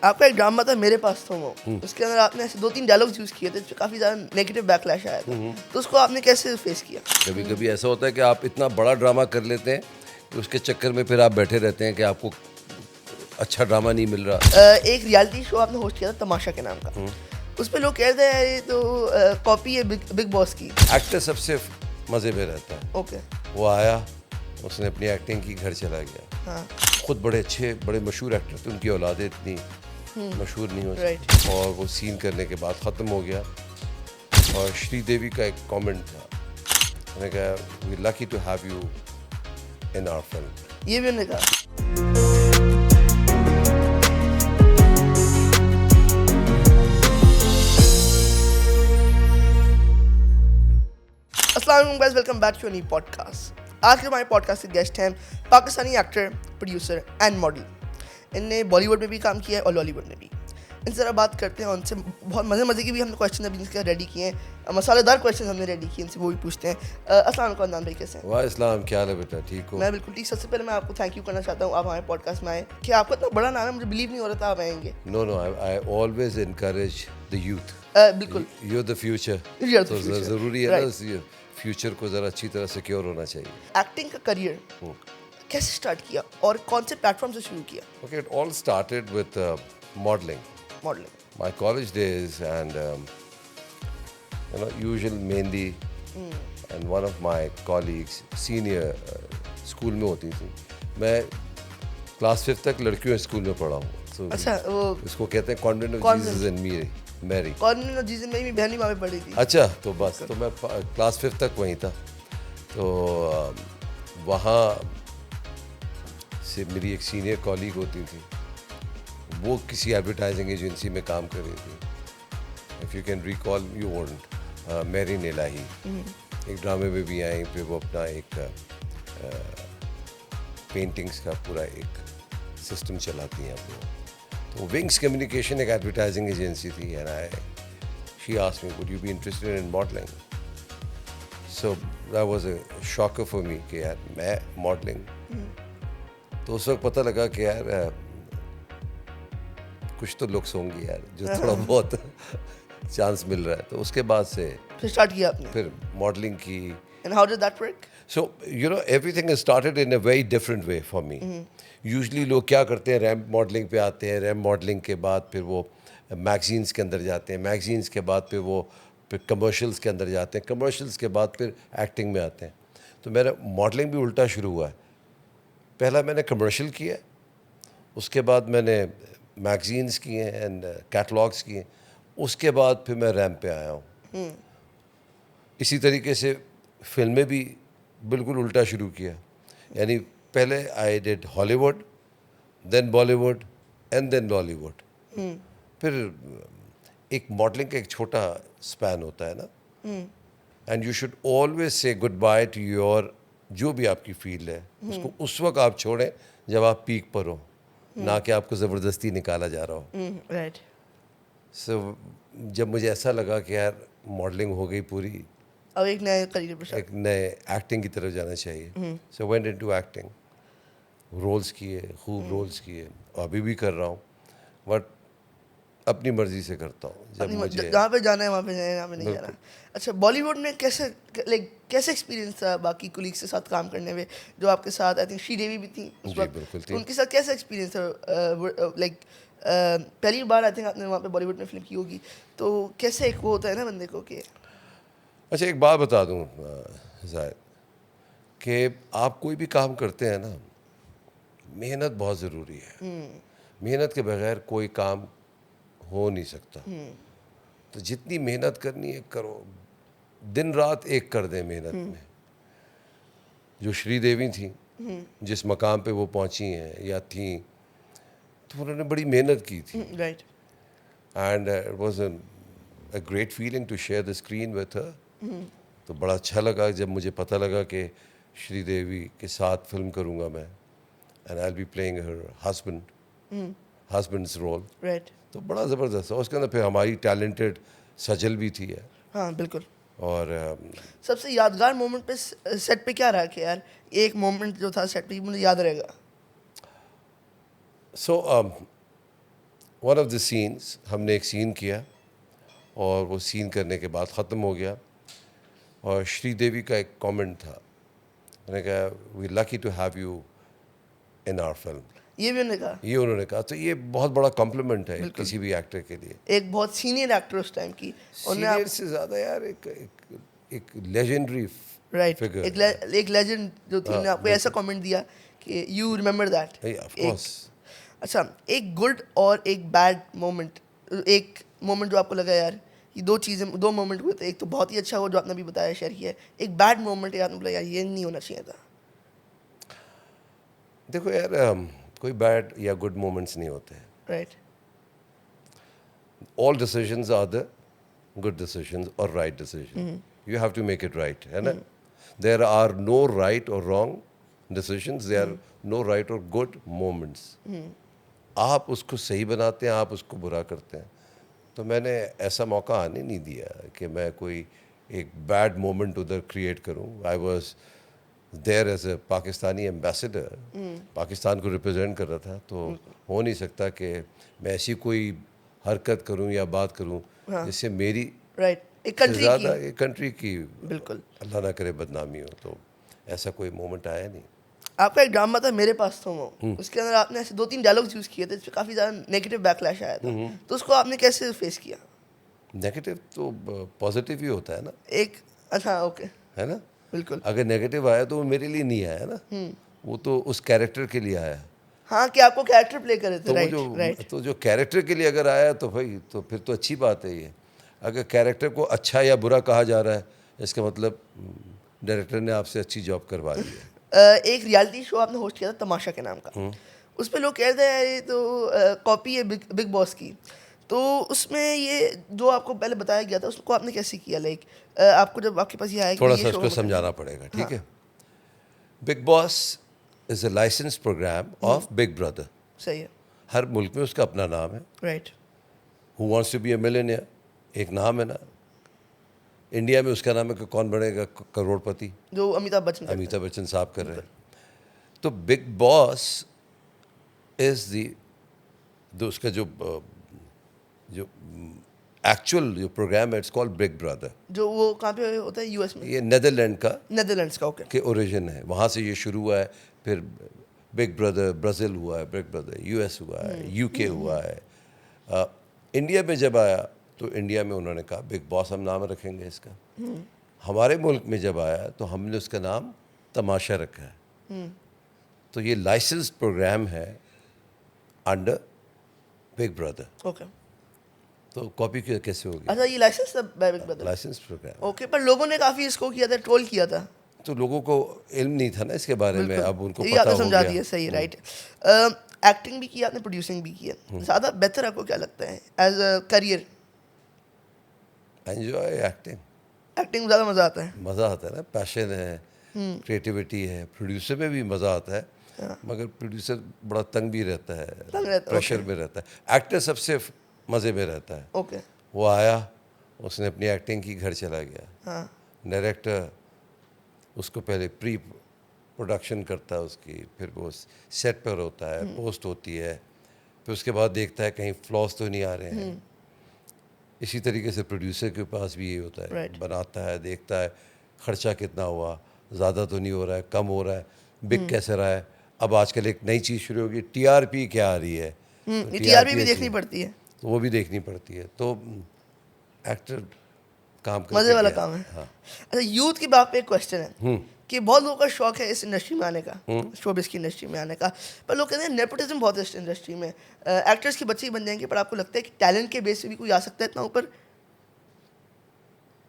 आपका एक ड्रामा था मेरे पास तुम हो, उसके अंदर आपने ऐसे 2-3 डायलॉग्स यूज़ किए थे जो काफ़ी ज़्यादा नेगेटिव बैकलैश आया था, तो उसको आपने कैसे फेस किया? कभी कभी ऐसा होता है कि आप इतना बड़ा ड्रामा कर लेते हैं कि उसके चक्कर में फिर आप बैठे रहते हैं कि आपको अच्छा ड्रामा नहीं मिल रहा। एक रियलिटी शो आपने होस्ट किया था तमाशा के नाम का, उस पे लोग कह रहे थे ये तो कॉपी है बिग बॉस की। एक्टर सबसे मज़े में रहता है। ओके। वो आया, उसने अपनी एक्टिंग की, घर चला गया। हाँ। खुद बड़े अच्छे बड़े मशहूर एक्टर थे, उनकी औलादें इतनी मशहूर नहीं हो Right. सकती, और वो सीन करने के बाद ख़त्म हो गया। और श्रीदेवी का एक कमेंट था, मैंने कहा we lucky to have you in our film. ये भी उन्होंने कहा। अस्सलाम वालेकुम guys, welcome back to new podcast. आज के हमारे पॉडकास्ट के गेस्ट हैं Pakistani actor, producer and model. इनने बॉलीवुड में भी काम किया है और लॉलीवुड में भी। इनसे ज़रा बात करते हैं, उनसे बहुत मज़े की भी हमने क्वेश्चन अभी इनके रेडी किए हैं, मसालेदार क्वेश्चन हमने रेडी किए, इनसे वो भी पूछते हैं। अस्सलाम वालेकुम अदनान भाई, कैसे हैं? वाह इस्लाम, क्या हाल है बेटा, ठीक हो? मैं बिल्कुल ठीक। सबसे पहले मैं आपको थैंक यू करना चाहता हूँ, आप हमारे पॉडकास्ट में आए। कि आपका इतना बड़ा नाम है, मुझे बिलीव नहीं हो रहा था आप आएंगे। No no, I always encourage the youth. बिल्कुल। You the future. You are the तो future. ज़रूरी है Right. ना, फ्यूचर को ज़रा अच्छी तरह सिक्योर होना चाहिए। एक्टिंग का करियर कैसे स्टार्ट किया और कौन से प्लेटफॉर्म से शुरू किया? Okay, it all started with modeling. Modelling. My college days and usual Mehndi and one of my colleagues, senior school में होती थी। मैं क्लास 5 तक लड़कियों स्कूल में पढ़ा हूँ। So, अच्छा, वो इसको कहते हैं convent of Convent. Jesus and Mary. Convent of Jesus में भी बहनी वहाँ पे पढ़ी थी। अच्छा, तो बस तो मैं क्लास 5 तक वहीं था। तो वहाँ से मेरी एक सीनियर कॉलीग होती थी, वो किसी एडवर्टाइजिंग एजेंसी में काम कर रही थी। If you can recall, you won't, मैरी नेलाही एक ड्रामे में भी आई, फिर वो अपना एक पेंटिंग्स का पूरा एक सिस्टम चलाती हैं वो। तो विंग्स कम्युनिकेशन एक एडवर्टाइजिंग एजेंसी थी, and she asked me would you be interested in modelling. So that was a shocker for me कि यार मैं मॉडलिंग। तो उस वक्त पता लगा कि यार कुछ तो लुक्स होंगी यार जो थोड़ा बहुत चांस मिल रहा है। तो उसके बाद से फिर स्टार्ट किया आपने। फिर मॉडलिंग की। And how did that work? So everything is started in a very different way for me. Usually लोग क्या करते हैं, रैम्प मॉडलिंग पे आते हैं, रैम्प मॉडलिंग के बाद फिर वो मैगजीन्स के अंदर जाते हैं, मैगजीन्स के बाद फिर कमर्शियल्स के अंदर जाते हैं, कमर्शियल्स के बाद फिर एक्टिंग में आते हैं। तो मेरा मॉडलिंग भी उल्टा शुरू हुआ है। पहला मैंने कमर्शियल किया, उसके बाद मैंने मैगजीन्स किए एंड कैटलॉग्स किए, उसके बाद फिर मैं रैम्प पे आया हूँ। इसी तरीके से फिल्में भी बिल्कुल उल्टा शुरू किया, यानी पहले I did Hollywood, then Bollywood and then Lollywood. फिर एक मॉडलिंग का एक छोटा स्पैन होता है ना, and you should always say good by two your, जो भी आपकी फील्ड है उसको उस वक्त आप छोड़ें जब आप पीक पर हो, ना कि आपको ज़बरदस्ती निकाला जा रहा हो। राइट। सो जब मुझे ऐसा लगा कि यार मॉडलिंग हो गई पूरी, अब एक नया करियर पर एक नए एक्टिंग की तरफ जाना चाहिए। So went into acting, roles किए, खूब रोल्स किए, अभी भी कर रहा हूँ, बट अपनी मर्जी से करता हूँ जब मुझे जहाँ पे जाना है वहाँ पे जाना है, यहाँ पे नहीं जाना। अच्छा, बॉलीवुड में कैसे कैसे एक्सपीरियंस था बाकी कोलीग्स के साथ काम करने में? जो आपके साथ आई थिंक श्रीदेवी भी थी उस जी, वक्त, बिल्कुल तो थी। उनके साथ कैसा एक्सपीरियंस था? लाइक पहली बार आई थिंक आपने वहाँ पे बॉलीवुड में फिल्म की होगी, तो कैसे एक वो होता है ना बंदे को कि अच्छा, एक बात बता दूँ जाहिद, कि आप कोई भी काम करते हैं ना, मेहनत बहुत ज़रूरी है। मेहनत के बगैर कोई काम हो नहीं सकता। तो जितनी मेहनत करनी है करो, दिन रात एक कर दें मेहनत में। जो श्रीदेवी थी, जिस मकाम पे वो पहुंची हैं या थी, तो उन्होंने बड़ी मेहनत की थी, right. And it was a great feeling to share the screen with her. तो बड़ा अच्छा लगा जब मुझे पता लगा कि श्रीदेवी के साथ फिल्म करूंगा मैं, and I will be playing her husband's role. Right. तो बड़ा ज़बरदस्त है। उसके अंदर फिर हमारी टैलेंटेड सजल भी थी है। हाँ बिल्कुल। और सबसे यादगार मोमेंट पे सेट पे क्या रहा कि यार एक मोमेंट जो था सेट पे मुझे याद रहेगा? So one of the scenes, हमने एक सीन किया और वो सीन करने के बाद ख़त्म हो गया और श्रीदेवी का एक कमेंट था, मैंने कहा we lucky to have you in our film, ये भी उन्होंने कहा। ये उन्होंने कहा। तो ये बहुत बड़ा कॉम्प्लीमेंट है किसी भी एक्टर के लिए। एक बहुत सीनियर एक्टर उस टाइम की उन्होंने सीनियर से ज़्यादा यार एक लेजेंडरी राइट फिगर, एक लेजेंड जो थी, उन्होंने आपको ऐसा कमेंट दिया कि you remember that. Of course. अच्छा, एक गुड और एक बैड मोमेंट, एक मोमेंट जो आपको लगा यार ये दो मोमेंट हुए थे, एक तो बहुत ही अच्छा हुआ जो आपने अभी बताया शेयर किया है, एक बैड मोमेंट यार आपने बोला यार ये नहीं होना चाहिए था। देखो यार कोई बैड या गुड मोमेंट्स नहीं होते। Right All decisions are the good decisions or right decision. You have to make it right, है ना? There are no right or wrong decisions. There are no right or good moments. आप उसको सही बनाते हैं, आप उसको बुरा करते हैं। तो मैंने ऐसा मौका आने नहीं दिया कि मैं कोई एक बैड मोमेंट उधर क्रिएट करूं। I was there as a Pakistani ambassador, Pakistan को रिप्रेजेंट कर रहा था, तो हो नहीं सकता कि मैं ऐसी कोई हरकत करूं या बात करूं जिससे मेरी राइट एक से कंट्री ज़्यादा की एक कंट्री की बिल्कुल। अल्लाह ना करे बदनामी हो। तो ऐसा कोई मोमेंट आया नहीं। आपका एक ड्रामा था मेरे पास तो वो, उसके अंदर आपने ऐसे 2-3 डायलॉग्स यूज़ किए थे जिस पे काफ़ी ज़्यादा नेगेटिव बैकलैश आया था, तो उसको आपने कैसे फेस किया? नेगेटिव तो पॉजिटिव ही होता है ना, एक अच्छा ओके है ना? बिल्कुल। अगर नेगेटिव आया तो वो मेरे लिए नहीं आया ना, वो तो उस कैरेक्टर के लिए आया। हाँ कि आपको कैरेक्टर प्ले करे थे। तो वो राइट जो राइट तो जो कैरेक्टर के लिए अगर आया तो भाई तो फिर तो अच्छी बात है ये। अगर कैरेक्टर को अच्छा या बुरा कहा जा रहा है, इसका मतलब डायरेक्टर ने आपसे अच्छी जॉब करवा दी है। एक रियलिटी शो आपने होस्ट किया था तमाशा के नाम का, उस पे लोग कह रहे थे यार ये तो कॉपी है बिग बॉस की, तो उसमें ये जो आपको पहले बताया गया था उसको आपने कैसे किया? लाइक आपको जब आपके पास ये आया कि थोड़ा ये सा show उसको हम समझाना पड़ेगा, ठीक है? Bigg Boss is a licence programme of Big Brother. सही है। हर मुल्क में उसका अपना नाम है। Right who wants to be a millionaire, एक नाम है ना। इंडिया में उसका नाम है कि कौन बनेगा करोड़पति, जो अमिताभ बच्चन करते अमिताभ बच्चन साहब कर रहे हैं। तो बिग बॉस इज द उसका जो एक्चुअल जो प्रोग्राम है, इट्स कॉल्ड बिग ब्रदर। हैं। जो वो कहाँ पे होता है? यूएस में, ये नेदरलैंड का नेदरलैंड्स का। ओके के ओरिजिन है, वहाँ से ये शुरू हुआ है। फिर बिग ब्रदर ब्राज़ील हुआ है, बिग ब्रदर यूएस हुआ है, यूके हुआ है। इंडिया में जब आया तो इंडिया में उन्होंने कहा बिग बॉस हम नाम रखेंगे इसका। हमारे मुल्क में जब आया तो हमने उसका नाम तमाशा रखा है। तो ये लाइसेंस प्रोग्राम है अंडर बिग ब्रदर। ओके तो कॉपी कैसे होगी? अच्छा ये लाइसेंस था Big Brother. Licence programme. Okay पर लोगों ने काफ़ी इसको किया था, ट्रोल किया था। तो लोगों को इल्म नहीं था ना इसके बारे में, अब उनको ये पता आपने हो समझा गया। दिया। सही राइट। एक्टिंग भी की आपने, प्रोड्यूसिंग भी की है, ज़्यादा बेहतर आपको क्या लगता है as a career? Enjoy acting, acting में ज़्यादा मज़ा आता है। मज़ा आता है ना, पैशन है, क्रिएटिविटी है। प्रोड्यूसर में भी मज़ा आता है, मगर प्रोड्यूसर बड़ा तंग भी रहता है, तंग रहता है, प्रेशर में रहता है। एक्टर सबसे मज़े में रहता है। ओके वो आया, उसने अपनी एक्टिंग की, घर चला गया। हाँ डायरेक्टर उसको पहले प्री प्रोडक्शन करता है उसकी, फिर वो सेट पर होता है, पोस्ट होती है, फिर उसके बाद देखता है कहीं फ्लॉस तो नहीं आ रहे हैं। इसी तरीके से प्रोड्यूसर के पास भी ये होता है, Right. बनाता है, देखता है खर्चा कितना हुआ, ज़्यादा तो नहीं हो रहा है, कम हो रहा है, बिक कैसे रहा है। अब आजकल एक नई चीज़ शुरू होगी, टीआरपी क्या आ रही है, तो ये टीआरपी भी अच्छी देखनी है, पड़ती है। तो वो भी देखनी पड़ती है। तो एक्टर काम करके मज़े वाला गया। काम है। हाँ। अच्छा यूथ की बात पे एक क्वेश्चन है कि बहुत लोगों का शौक है इस इंडस्ट्री में आने का, शोबिस की इंडस्ट्री में आने का, पर लोग कहते हैं नेपोटिज्म बहुत है इस इंडस्ट्री में, एक्टर्स के बच्चे ही बन जाएंगे, पर आपको लगता है कि टैलेंट के बेस पे भी कोई आ सकता है इतना ऊपर?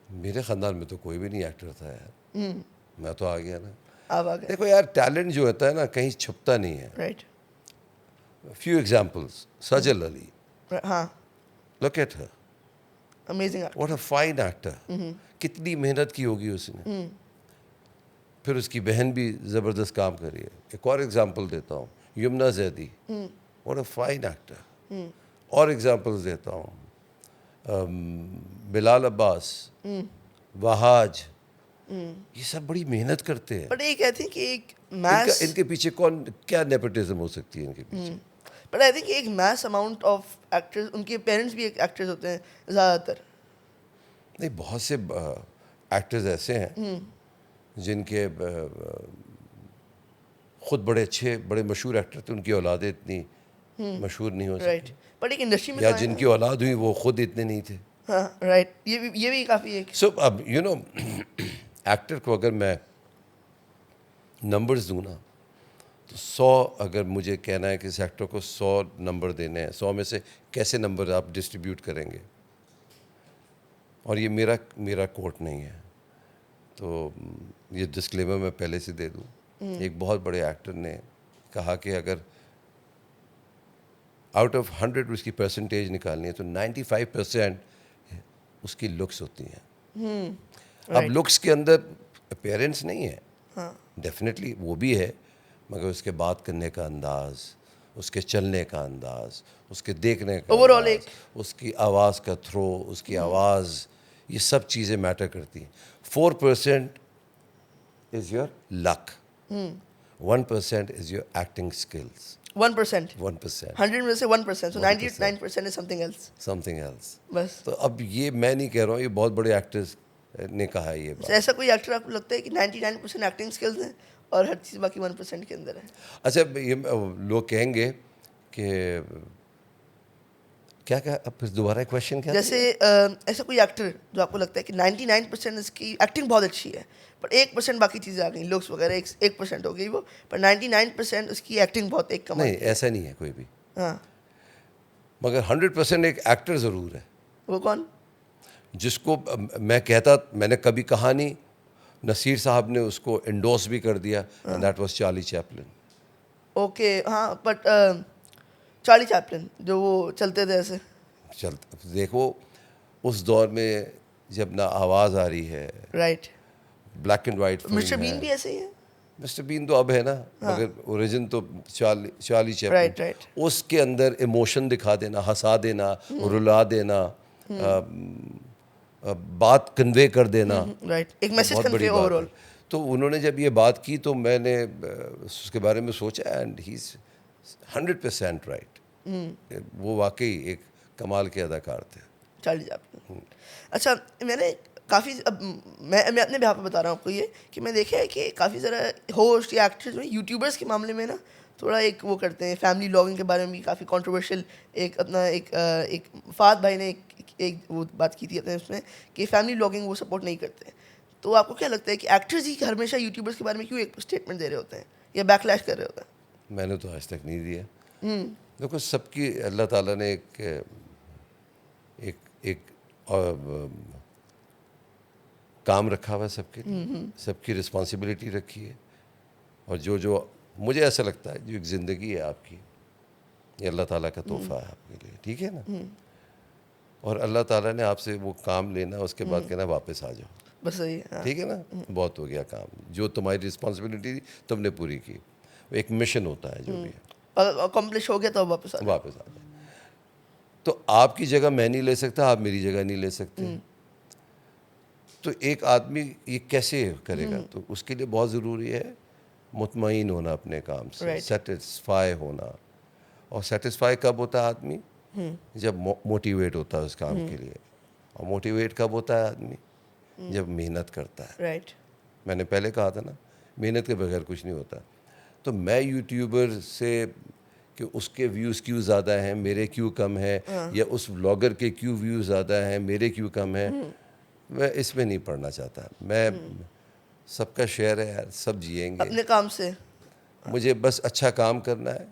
मेरे ख़ानदान में तो कोई भी नहीं एक्टर था यार, मैं तो आ गया ना। आप आ गए। देखो यार, टैलेंट जो होता है ना कहीं छुपता नहीं है। राइट फ्यू एग्जाम्पल्स, सजल अली, हाँ look at her, amazing actor. What a fine actor. कितनी मेहनत की होगी उसने। फिर उसकी बहन भी ज़बरदस्त काम करी है। एक और एग्जांपल देता हूँ, Yamuna Zaidi, what a fine actor. और एग्जांपल्स देता हूँ, बिलाल अब्बास, वहाज, ये सब बड़ी मेहनत करते हैं। बट ये कहते हैं कि एक इनका मैस इनके पीछे कौन, क्या नेपोटिज्म हो सकती है इनके पीछे? बट आई थिंक एक मैस अमाउंट ऑफ एक्टर्स, उनके पेरेंट्स भी एक एक्टर्स होते हैं ज़्यादातर. नहीं, बहुत से एक्टर्स ऐसे हैं जिनके खुद बड़े अच्छे बड़े मशहूर एक्टर थे, उनकी औलादें इतनी मशहूर नहीं हो राइट. सकी, बट एक इंडस्ट्री में या तो है जिनकी ना. औलाद हुई वो खुद इतने नहीं थे. हाँ राइट, ये भी काफ़ी एक. सो अब यू नो एक्टर को अगर मैं नंबर्स दूँ ना, तो 100 अगर मुझे कहना है कि इस एक्टर को 100 नंबर देने हैं, 100 में से कैसे नंबर आप डिस्ट्रीब्यूट करेंगे, और ये मेरा कोर्ट नहीं है, तो ये डिस्क्लेमर मैं पहले से दे दूँ. एक बहुत बड़े एक्टर ने कहा कि अगर आउट ऑफ 100 उसकी परसेंटेज निकालनी है तो 95% उसकी लुक्स होती हैं. अब right. लुक्स के अंदर अपेयरेंस नहीं है, हाँ डेफिनेटली वो भी है, मगर उसके बात करने का अंदाज़, उसके चलने का अंदाज़, उसके देखने का Overall अंदाज़, उसकी आवाज़ का थ्रो, उसकी आवाज़, ये सब चीज़ें मैटर करती हैं. 4% is your luck, 1% is your acting skills, 1%. 1% 100 में से 1%, so 1%. 99% is something else. Something else. बस. तो अब ये मैं नहीं कह रहा हूँ, ये बहुत बड़े एक्टर्स ने कहा है ये तो बात. ऐसा कोई एक्टर आपको लगता है कि 99% एक्टिंग स्किल्स हैं और हर चीज़ बाकी 1% के अंदर है? अच्छा, ये लोग कहेंगे कि क्या क्या, अब फिर दोबारा क्वेश्चन क्या था? जैसे ऐसा कोई एक्टर जो आपको लगता है कि 99% इसकी एक्टिंग बहुत अच्छी है, पर 1% बाकी चीज़ें आ गई, लुक्स वगैरह 1% हो गई वो, पर 99% उसकी एक्टिंग बहुत एक कमाल नहीं, की है. ऐसा नहीं है कोई भी, हाँ, मगर 100% एक एक्टर ज़रूर है वो कौन? जिसको मैंने कभी कहा नहीं, नसीर साहब ने उसको इंडोर्स भी कर दिया, and that was Charlie Chaplin. Okay, हाँ, बट चार्ली चैपलिन जो वो चलते थे ऐसे. देखो, उस दौर में जब ना आवाज़ आ रही है, right. Black and white Mister film Bean भी है. ऐसे ही है. मिस्टर बीन तो अब है ना, मगर ओरिजिन तो चार्ली चैपलिन. Right, right. उसके अंदर इमोशन दिखा देना, हंसा देना, रुला देना, बात कन्वे कर देना, राइट, एक तो मैसेज बहुत बड़ी कन्वे बात ओवरऑल. है. तो उन्होंने जब ये बात की तो मैंने उसके बारे में सोचा, एंड ही इज 100% राइट. वो वाकई एक कमाल के अदाकार थे. Charlie Chaplin. अच्छा, मैंने काफ़ी अब मैं अपने बिहाफ पे बता रहा हूँ आपको ये कि मैं देखा है कि काफ़ी ज़रा होस्ट या एक्टर्स जो यूट्यूबर्स के मामले में ना थोड़ा एक वो करते हैं. फैमिली व्लॉगिंग के बारे में भी काफ़ी कंट्रोवर्शियल एक अपना एक फाद भाई ने एक वो बात की थी अपने उसमें कि फैमिली व्लॉगिंग वो सपोर्ट नहीं करते. तो आपको क्या लगता है कि एक्टर्स ही हमेशा यूट्यूबर्स के बारे में क्यों एक स्टेटमेंट दे रहे होते हैं या बैकलैश कर रहे होते हैं? मैंने तो आज तक नहीं दिया. देखो, सबकी अल्लाह ताला ने एक एक एक काम रखा हुआ है सबके लिए, सबकी रिस्पॉन्सिबिलिटी रखी है, और जो मुझे ऐसा लगता है जो एक ज़िंदगी है आपकी, ये अल्लाह ताला का तोहफ़ा है आपके लिए, ठीक है ना. और अल्लाह ताला ने आपसे वो काम लेना, उसके बाद कहना वापस आ जाओ, बस सही है. हाँ. ठीक है ना. बहुत हो गया काम, जो तुम्हारी रिस्पॉन्सिबिलिटी थी तुमने पूरी की. एक मिशन होता है जो भी है, अकम्प्लिश हो गया तो अब वापस आ जाओ. वापस आ जाए. तो आपकी जगह मैं नहीं ले सकता, आप मेरी जगह नहीं ले सकते. तो एक आदमी ये कैसे करेगा? तो उसके लिए बहुत ज़रूरी है मुतमईन होना अपने काम से, Right. सेटिस्फाई होना. और सेटिस्फाई कब होता है आदमी? जब मोटिवेट होता है उस काम के लिए. और मोटिवेट कब होता है आदमी? जब मेहनत करता है. राइट. मैंने पहले कहा था ना, मेहनत के बगैर कुछ नहीं होता. तो मैं यूट्यूबर से कि उसके व्यूज़ क्यों ज़्यादा हैं, मेरे क्यों कम है, या उस व्लॉगर के क्यों व्यूज़ ज़्यादा हैं, मेरे क्यों कम है, मैं इसमें नहीं पढ़ना चाहता. मैं सबका शेयर है यार, सब जिएंगे. अपने काम से. मुझे बस अच्छा काम करना है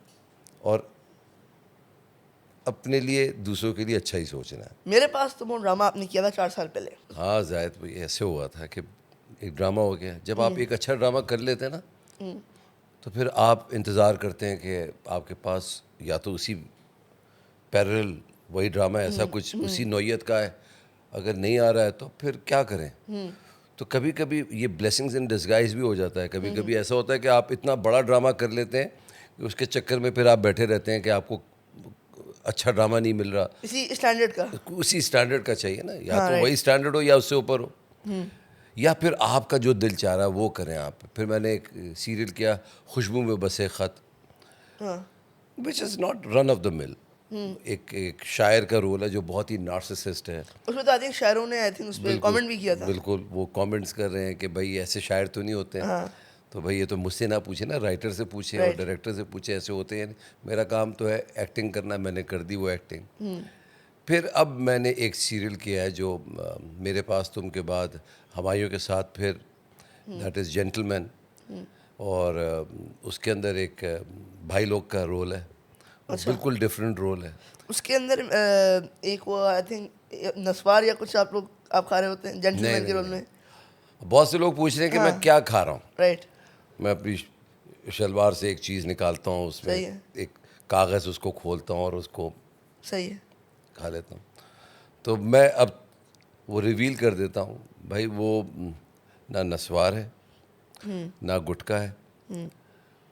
और अपने लिए, दूसरों के लिए अच्छा ही सोचना है. मेरे पास तो वो ड्रामा आपने किया था 4 साल पहले. हाँ जायद भाई, ऐसे हुआ था कि एक ड्रामा हो गया. जब आप एक अच्छा ड्रामा कर लेते हैं ना, तो फिर आप इंतज़ार करते हैं कि आपके पास या तो उसी पैरेलल वही ड्रामा ऐसा कुछ उसी नौइयत का है. अगर नहीं आ रहा है तो फिर क्या करें. तो कभी कभी ये ब्लेसिंग्स इन डिस्गाइज भी हो जाता है. कभी कभी ऐसा होता है कि आप इतना बड़ा ड्रामा कर लेते हैं कि उसके चक्कर में फिर आप बैठे रहते हैं कि आपको अच्छा ड्रामा नहीं मिल रहा. इसी स्टैंडर्ड का. उसी स्टैंडर्ड का चाहिए ना, या हाँ, तो वही स्टैंडर्ड हो या उससे ऊपर हो, या फिर आपका जो दिल चाह रहा है वो करें आप. फिर मैंने एक सीरियल किया, खुशबू में बसे ख़त. हाँ. Which is not run of the mill. एक शायर का रोल है जो बहुत ही नार्सिसिस्ट है। उसमें तो आई थिंक शायरों ने आई थिंक उस पर कमेंट भी किया था। बिल्कुल, वो कमेंट्स कर रहे हैं कि भाई ऐसे शायर तो नहीं होते हैं। हाँ तो भाई ये तो मुझसे ना पूछे ना, राइटर से पूछे और राइट डायरेक्टर से पूछे, ऐसे होते हैं। मेरा काम तो है एक्टिंग करना, मैंने कर दी वो एक्टिंग। फिर अब मैंने एक सीरियल किया है जो मेरे पास तुम के बाद हमायूं के साथ फिर, दैट इज़ जेंटलमैन। और उसके अंदर एक भाई लोग का रोल है, वो बिल्कुल डिफरेंट रोल है। उसके अंदर एक वो आई थिंक नस्वार या कुछ आप खा रहे होते हैं नहीं जेंटलमैन के नहीं रोल नहीं, में। बहुत से लोग पूछ रहे हैं कि मैं हाँ क्या खा रहा हूँ। राइट मैं अपनी शलवार से एक चीज़ निकालता हूँ, उसमें सही है एक कागज़ उसको खोलता हूँ और उसको सही है। खा लेता हूँ। तो मैं अब वो रिवील कर देता हूँ भाई, वो ना नस्वार है ना गुटखा है,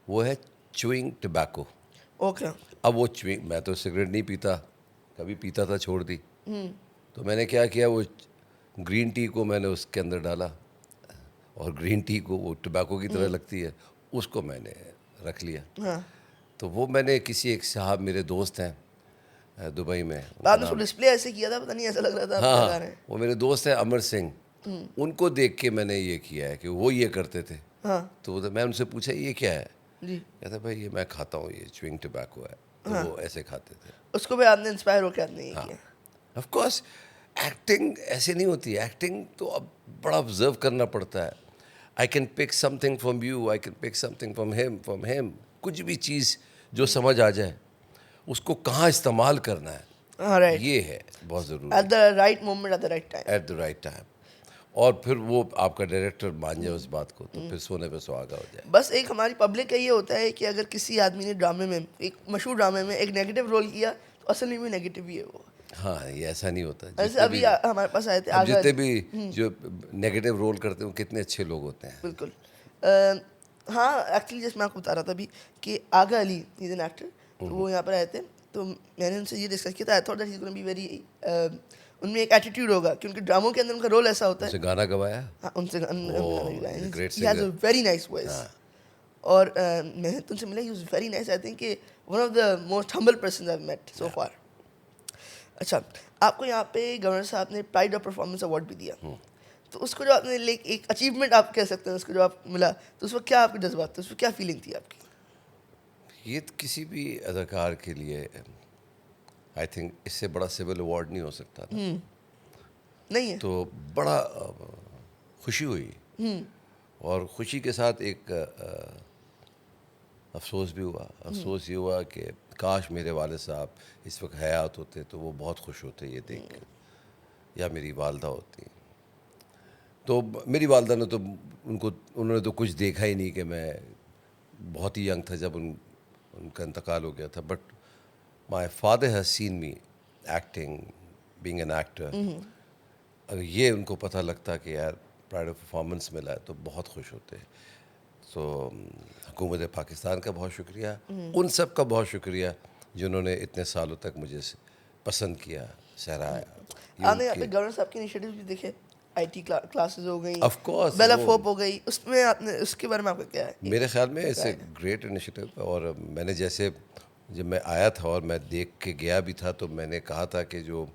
वो है च्यूइंग टबैको। ओके अब वो च्युइंग, मैं तो सिगरेट नहीं पीता, कभी पीता था छोड़ दी। तो मैंने क्या किया, वो ग्रीन टी को मैंने उसके अंदर डाला, और ग्रीन टी को वो टबैको की तरह लगती है, उसको मैंने रख लिया। हाँ तो वो मैंने किसी एक साहब मेरे दोस्त हैं दुबई में, उनका बाद में उसको नाम, डिस्प्ले ऐसे किया था, पता नहीं ऐसा लग रहा था आप हाँ क्या गा हाँ, रहे हैं। वो मेरे दोस्त हैं अमर सिंह, उनको देख के मैंने ये किया है कि वो ये करते थे। हाँ तो मैं उनसे पूछा ये क्या है, जी कहता भाई ये मैं खाता हूँ, ये च्युइंग टबैको है। तो वो ऐसे खाते थे। उसको भी आपने इंस्पायर होकर आपने ये हाँ, किया। ऑफ कोर्स एक्टिंग ऐसे नहीं होती। एक्टिंग तो अब बड़ा ऑब्जर्व करना पड़ता है। I can pick something from you, I can pick something from him, कुछ भी चीज़ जो समझ आ जाए, उसको कहाँ इस्तेमाल करना है, हाँ राइट ये है बहुत ज़रूरी, at the right moment at the right time. At the right time. और फिर वो आपका डायरेक्टर मान जाए उस बात को, तो फिर सोने पे सुहागा हो जाए। बस एक हमारी पब्लिक का ये होता है कि अगर किसी आदमी ने ड्रामे में, एक मशहूर ड्रामे में एक नेगेटिव रोल किया तो असल में भी नेगेटिव ही है वो। हाँ, ये ऐसा नहीं होता। ऐसे जितने अभी भी हमारे पास आए थे अब आगा जितने अली। भी जो नेगेटिव रोल करते हैं वो कितने अच्छे लोग होते हैं। बिल्कुल हाँ एक्चुअली जैसे मैं आपको बता रहा था अभी कि आगा अली इज एन एक्टर, तो वो यहाँ पर आए थे, तो मैंने उनसे ये डिस्कस किया था। I thought that he is gonna be very, उनमें एक एटीट्यूड होगा कि उनके ड्रामों के अंदर उनका रोल ऐसा होता है। उनसे गाना गवाया। हाँ उनसे he's a great he has a singer. Very nice voice. और मैंने तुमसे मिला, he was very nice. I think one of the most humble person I have met so far. अच्छा, आपको यहाँ पे गवर्नर साहब ने प्राइड ऑफ परफॉर्मेंस अवार्ड भी दिया, तो उसको जो आपने एक अचीवमेंट आप कह सकते हैं, उसको जो आप मिला, तो उस वक्त क्या आपके जज्बात थे, उसमें क्या फीलिंग थी आपकी? ये तो किसी भी अदाकार के लिए आई थिंक इससे बड़ा सिविल अवार्ड नहीं हो सकता ना। नहीं है? तो बड़ा खुशी हुई, और खुशी के साथ एक अफसोस भी हुआ। अफसोस ये हुआ कि काश मेरे वाले साहब इस वक्त हयात होते तो वो बहुत खुश होते ये देख कर, या मेरी वालदा होती। तो मेरी वालदा ने तो उन्होंने तो कुछ देखा ही नहीं कि मैं बहुत ही यंग था जब उनका इंतकाल हो गया था। But my father has seen me acting, being an actor. अगर ये उनको पता लगता कि यार प्राइड ऑफ परफॉर्मेंस मिला है तो बहुत खुश होते हैं। तो हुकूमत पाकिस्तान का बहुत शुक्रिया, उन सब का बहुत शुक्रिया जिन्होंने इतने सालों तक मुझे पसंद किया, सराहा। आपने यहाँ पे गवर्नर साहब के इनिशिएटिव भी देखे, आईटी क्लासेस हो गई, Of course, बेल ऑफ वो- होप हो गई, उसमें आपने, उसके बारे में आपका क्या है? मेरे ख्याल में इट्स ए ग्रेट इनिशिएटिव। और मैंने जैसे जब मैं आया था और मैं देख के गया भी था, तो मैंने कहा था कि जो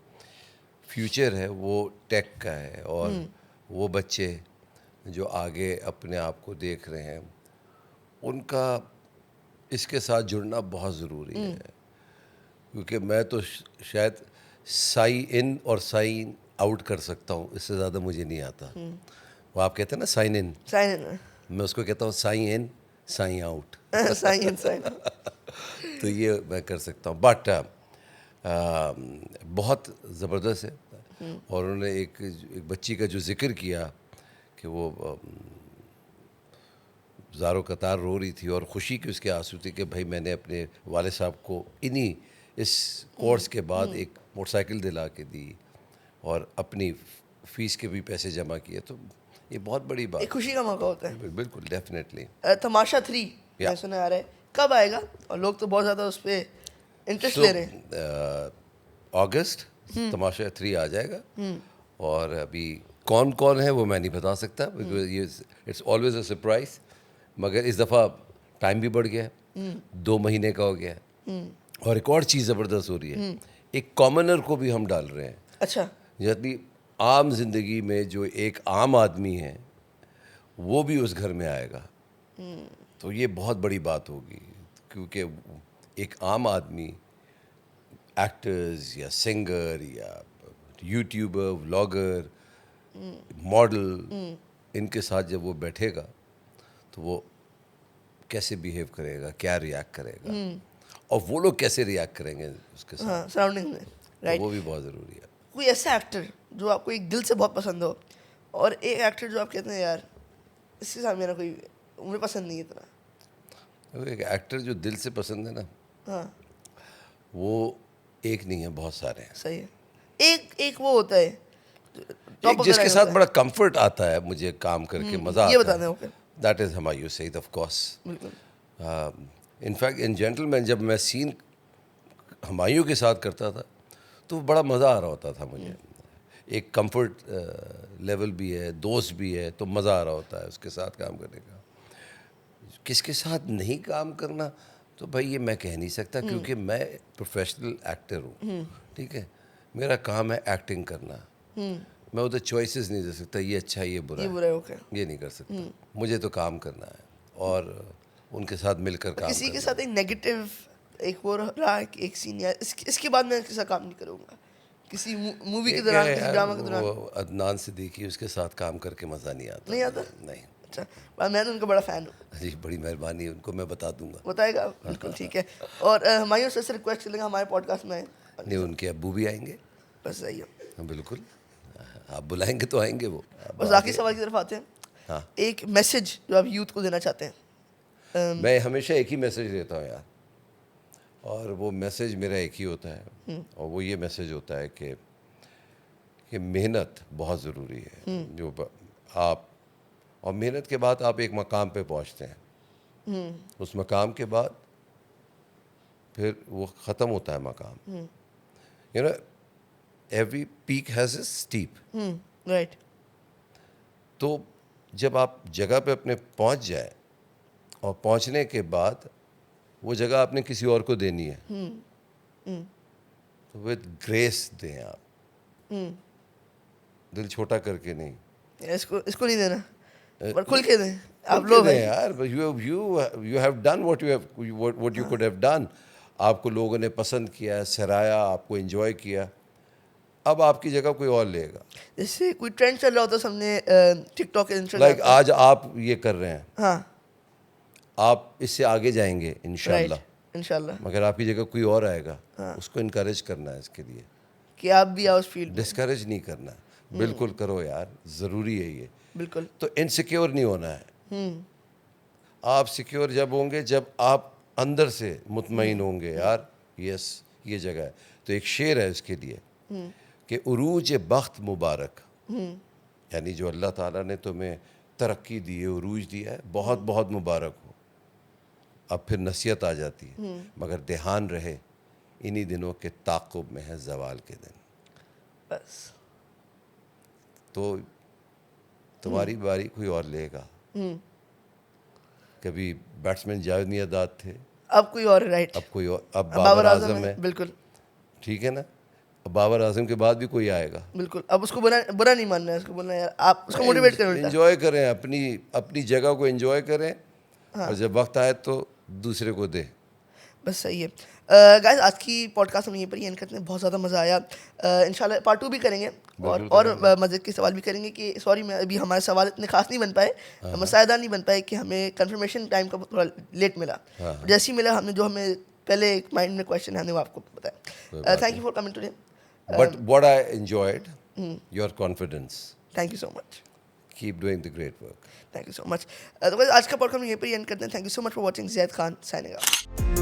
फ्यूचर है वो टेक का है, और वो बच्चे जो आगे अपने आप को देख रहे हैं उनका इसके साथ जुड़ना बहुत ज़रूरी है। क्योंकि मैं तो शायद साई इन और साइन आउट कर सकता हूँ, इससे ज़्यादा मुझे नहीं आता। वो आप कहते हैं ना साइन इन, साइन मैं उसको कहता हूँ sign in sign out. Sign sign तो ये मैं कर सकता हूँ। बट बहुत ज़बरदस्त है। और उन्होंने एक बच्ची का जो जिक्र किया कि वो ज़ारो कतार रो रही थी और ख़ुशी की उसके आंसू थे कि भाई मैंने अपने वाले साहब को इन्हीं इस कोर्स के बाद एक मोटरसाइकिल दिला के दी और अपनी फ़ीस के भी पैसे जमा किए। तो ये बहुत बड़ी बात एक खुशी का मौका होता है। बिल्कुल, डेफिनेटली। तमाशा 3 Yeah. मैं सुना आ रहा है, कब आएगा? और लोग तो बहुत ज़्यादा उस पर इंटरेस्ट ले रहे हैं। अगस्त तमाशा 3 आ जाएगा। और अभी कौन कौन है वो मैं नहीं बता सकता, बिकॉज ये इट्स ऑलवेज अ सरप्राइज। मगर इस दफ़ा टाइम भी बढ़ गया है, 2 महीने का हो गया है। और एक और चीज़ ज़बरदस्त हो रही है, एक कॉमनर को भी हम डाल रहे हैं। अच्छा, यानी आम जिंदगी में जो एक आम आदमी है वो भी उस घर में आएगा, तो ये बहुत बड़ी बात होगी, क्योंकि एक आम आदमी एक्टर्स या सिंगर या यूट्यूबर, व्लॉगर, मॉडल, इनके साथ जब वो बैठेगा तो वो कैसे बिहेव करेगा, क्या रिएक्ट करेगा, और वो लोग कैसे रिएक्ट करेंगे उसके साथ, हाँ, सराउंडिंग में, तो राइट। वो भी बहुत ज़रूरी है। कोई ऐसा एक्टर जो आपको एक दिल से बहुत पसंद हो, और एक एक्टर जो आप कहते हैं यार इसके साथ मेरा कोई मुझे पसंद नहीं है इतना। तो एक एक्टर जो दिल से पसंद है ना, हाँ, वो एक नहीं है, बहुत सारे हैं। सही है। एक वो होता है एक जिसके साथ बड़ा कंफर्ट आता है मुझे काम करके, मज़ा ये आता बताना है, okay, that is Humayun Saeed, of course. बिल्कुल। इनफैक्ट इन जेंटलमैन जब मैं सीन हुमायूं के साथ करता था तो बड़ा मज़ा आ रहा होता था मुझे। एक कंफर्ट लेवल भी है, दोस्त भी है, तो मज़ा आ रहा होता है उसके साथ काम करने का। किसके साथ नहीं काम करना तो भाई ये मैं कह नहीं सकता, क्योंकि मैं प्रोफेशनल एक्टर हूँ, ठीक है। मेरा काम है एक्टिंग करना, मैं उधर चॉइसेस नहीं दे सकता, ये अच्छा है, ये बुरा ये है, बुरा है, ओके। ये नहीं कर सकता। मुझे तो काम करना है और उनके साथ मिलकर काम किसी के करना साथ एक नेगेटिव एक वो रहा है कि एक सीन या इसके बाद मैं किसी का काम नहीं करूँगा, किसी मूवी के एक दौरान, है किसी यार, ड्रामा के दौरान। वो अदनान सिद्दीकी, उसके साथ काम करके मज़ा नहीं आता। नहीं आता? नहीं। अच्छा, पर मैं तो उनका बड़ा फ़ैन हूँ। जी, बड़ी मेहरबानी है, उनको मैं बता दूंगा। बताएगा, बिल्कुल ठीक है। और हुमायूं से रिक्वेस्ट करेंगे हमारे पॉडकास्ट में आएं। नहीं, उनके अब्बू भी आएंगे। बस सही है। हाँ, बिल्कुल, आप बुलाएंगे तो आएंगे वो। अब बस आगे- आखिरी सवाल की तरफ आते हैं। हाँ, एक मैसेज जो आप यूथ को देना चाहते हैं। मैं हमेशा एक ही मैसेज देता हूँ यार, और वो मैसेज मेरा एक ही होता है, और वो ये मैसेज होता है कि मेहनत बहुत ज़रूरी है। आप और मेहनत के बाद आप एक मकाम पे पहुँचते हैं, उस मकाम के बाद फिर वो ख़त्म होता है मकाम। You know, every peak has a steep. Right. तो जब आप जगह पे अपने पहुंच जाए, और पहुंचने के बाद वो जगह आपने किसी और को देनी है, तो विद ग्रेस दें आप, दिल छोटा करके नहीं। इसको नहीं देना, पर खुल के दें। आप खुल लोग के दें भाई, यार, you have done what you could have done. आपको लोगों ने पसंद किया, सराहा, आपको एंजॉय किया, अब आपकी जगह कोई और लेगा। जैसे कोई ट्रेंड चल रहा होता सामने टिकटॉक, इंस्टाग्राम लाइक आज आप ये कर रहे हैं, हाँ, आप इससे आगे जाएंगे राइट, इंशाल्लाह, इंशाल्लाह, मगर आपकी जगह कोई और आएगा, उसको इनकरेज करना है इसके लिए, कि आप भी आओ उस फील्ड में। डिस्करेज नहीं करना। बिल्कुल करो यार, ज़रूरी है ये। बिल्कुल। तो इनसिक्योर नहीं होना है। आप सिक्योर जब होंगे जब आप अंदर से मुतमईन होंगे, यार यस ये जगह है। तो एक शेर है उसके लिए कि उरूज बख्त मुबारक, यानी जो अल्लाह ताला ने तुम्हें तरक्की दी है, उरूज दिया है, बहुत बहुत मुबारक हो। अब फिर नसीहत आ जाती है, मगर ध्यान रहे इन्हीं दिनों के ताक़ुब में है जवाल के दिन। बस। तो तुम्हारी बारी कोई और लेगा। कभी बैट्समैन जावेद मियांदाद थे, अब कोई और, राइट। अब कोई और, अब बाबर बाबर आजम आजम है, है, बिल्कुल ठीक है ना। अब बाबर आजम के बाद भी कोई आएगा। बिल्कुल। अब उसको बुरा नहीं मानना है, उसको बोलना है यार आप उसको मोटिवेट करें उल्टा। एंजॉय करें, अपनी अपनी जगह को एंजॉय करें, और जब वक्त आए तो दूसरे को दे। बस सही है। गाइस, आज की पॉडकास्ट हम यहीं पर ही एंड करते हैं। बहुत ज़्यादा मज़ा आया। इंशाल्लाह पार्ट 2 भी करेंगे, और मज़े के सवाल भी करेंगे। कि सॉरी, मैं अभी हमारे सवाल इतने खास नहीं बन पाए, मसायदार नहीं बन पाए, कि हमें कंफर्मेशन टाइम का थोड़ा लेट मिला। जैसे ही मिला, हमने जो हमें पहले एक माइंड में क्वेश्चन है हमने वो आपको बताया। Thank you for coming today. But what I enjoyed, your confidence. Thank you so much. Keep doing the great work. Thank you so much. तो guys, आज का पॉडकास्ट हम यहीं पर ही एंड करते हैं। Thank you so much for watching. Zaid Khan signing out.